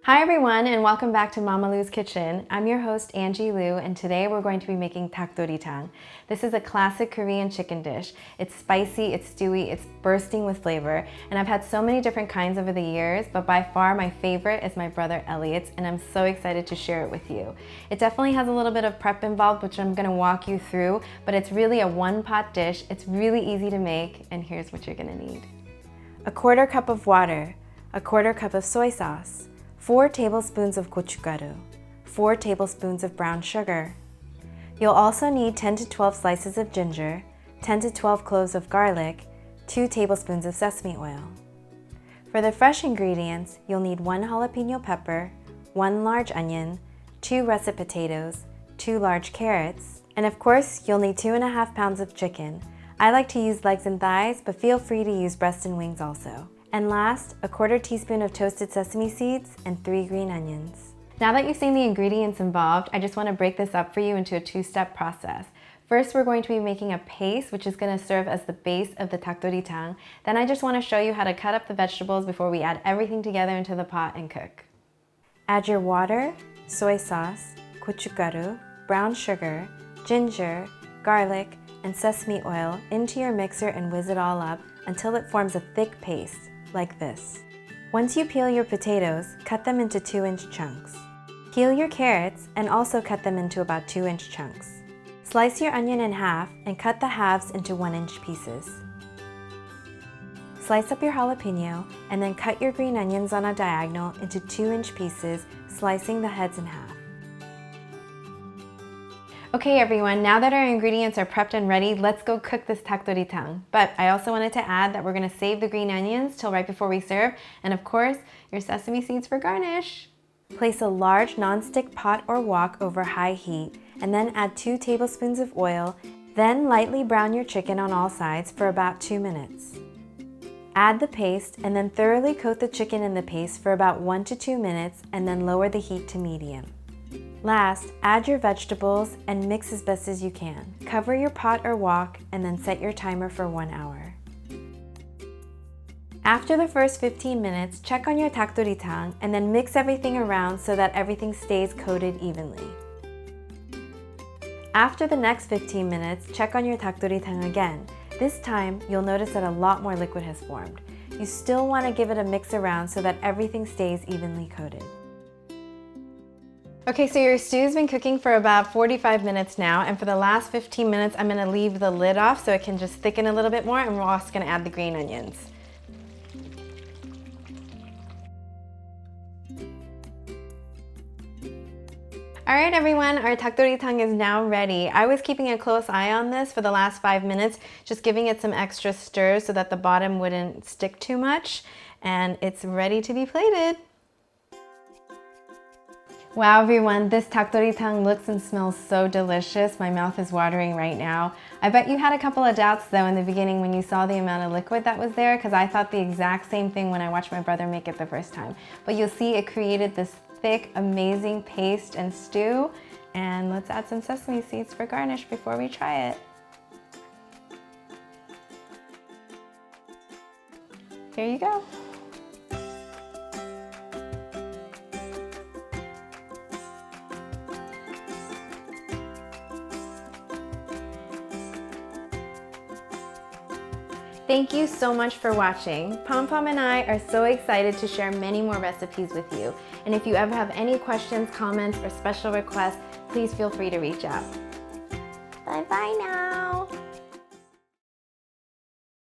Hi everyone, and welcome back to Mama Lou's Kitchen. I'm your host Angie Lou, and today we're going to be making Dakdoritang. This is a classic Korean chicken dish. It's spicy, it's stewy, it's bursting with flavor, and I've had so many different kinds over the years, but by far my favorite is my brother Elliott's, and I'm so excited to share it with you. It definitely has a little bit of prep involved, which I'm going to walk you through, but it's really a one-pot dish. It's really easy to make, and here's what you're going to need. A quarter cup of water, a quarter cup of soy sauce, 4 tablespoons of gochugaru, 4 tablespoons of brown sugar. You'll also need 10 to 12 slices of ginger, 10 to 12 cloves of garlic, 2 tablespoons of sesame oil. For the fresh ingredients, you'll need 1 jalapeno pepper, 1 large onion, 2 russet potatoes, 2 large carrots, and of course, you'll need 2.5 pounds of chicken. I like to use legs and thighs, but feel free to use breast and wings also. And last, a quarter teaspoon of toasted sesame seeds and 3 green onions. Now that you've seen the ingredients involved, I just want to break this up for you into a 2-step process. First, we're going to be making a paste, which is going to serve as the base of the dakdoritang. Then I just want to show you how to cut up the vegetables before we add everything together into the pot and cook. Add your water, soy sauce, gochugaru, brown sugar, ginger, garlic, and sesame oil into your mixer and whiz it all up until it forms a thick paste, like this. Once you peel your potatoes, cut them into 2-inch chunks. Peel your carrots and also cut them into about 2-inch chunks. Slice your onion in half and cut the halves into 1-inch pieces. Slice up your jalapeno and then cut your green onions on a diagonal into 2-inch pieces, slicing the heads in half. Okay everyone, now that our ingredients are prepped and ready, let's go cook this dakdoritang. But I also wanted to add that we're going to save the green onions till right before we serve, and of course, your sesame seeds for garnish. Place a large non-stick pot or wok over high heat, and then add 2 tablespoons of oil, then lightly brown your chicken on all sides for about 2 minutes. Add the paste, and then thoroughly coat the chicken in the paste for about 1 to 2 minutes, and then lower the heat to medium. Last, add your vegetables and mix as best as you can. Cover your pot or wok and then set your timer for 1 hour. After the first 15 minutes, check on your dakdoritang and then mix everything around so that everything stays coated evenly. After the next 15 minutes, check on your dakdoritang again. This time, you'll notice that a lot more liquid has formed. You still want to give it a mix around so that everything stays evenly coated. Okay, so your stew's been cooking for about 45 minutes now, and for the last 15 minutes, I'm gonna leave the lid off so it can just thicken a little bit more, and we're also gonna add the green onions. All right, everyone, our dakdoritang is now ready. I was keeping a close eye on this for the last 5 minutes, just giving it some extra stirs so that the bottom wouldn't stick too much, and it's ready to be plated. Wow everyone, this dakdoritang looks and smells so delicious. My mouth is watering right now. I bet you had a couple of doubts though in the beginning when you saw the amount of liquid that was there, because I thought the exact same thing when I watched my brother make it the first time. But you'll see it created this thick, amazing paste and stew. And let's add some sesame seeds for garnish before we try it. Here you go. Thank you so much for watching. Pom Pom and I are so excited to share many more recipes with you. And if you ever have any questions, comments, or special requests, please feel free to reach out. Bye-bye now.